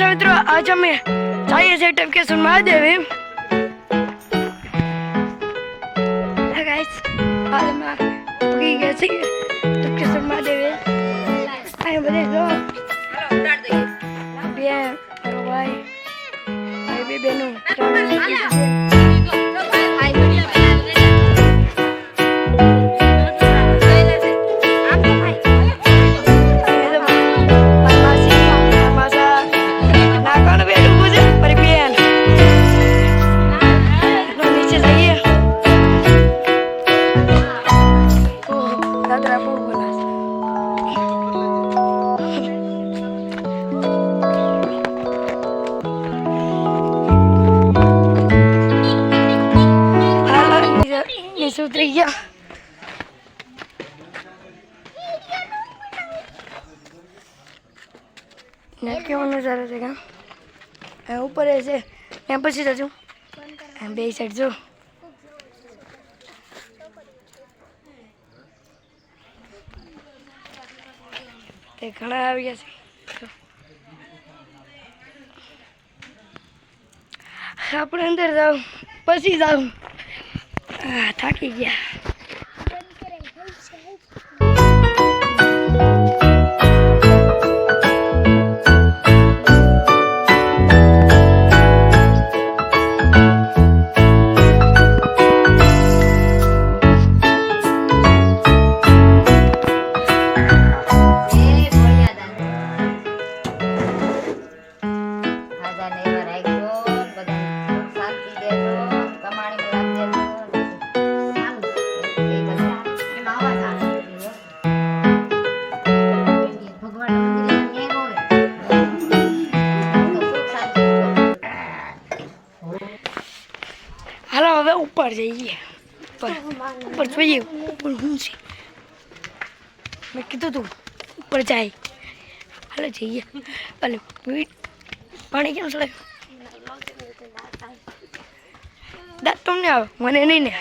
છો મિત્રો, आज हमें चाहिए से टपकेश्वर महादेव। गाइस आज हम उगी गए थे टपकेश्वर महादेव। आए बजे दो bien pero भाई भाई भी बेनू उतरी गया। क्यों नजारा देगा ऊपर ऐसे यहाँ पर जाजू बे साइड जो घना आ गया अपने अंदर जाओ पसी जाओ થાકી ગયા। हालो હવે ઉપર જઈએ ઉપર જોઈએ ઉપર હું છે મેં કીધું તું ઉપર જાય હાલો જઈએ ભલે પાણી કેમ ચડે દાંત તમને આવે મને નહીં ને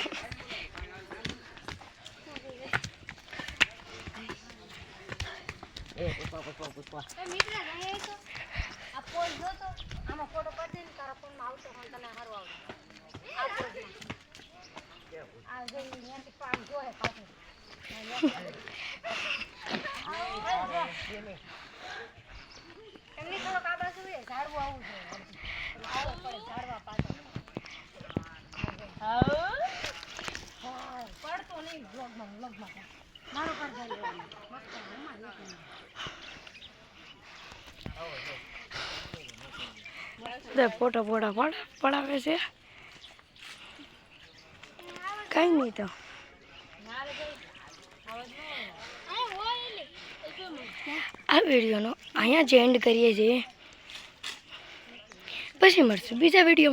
फोटो फोटा पड़ावे से कहीं नहीं तो आ वीडियो नो अहींया ज एंड करीए छीए, पछी मळशुं बीजा विडियो।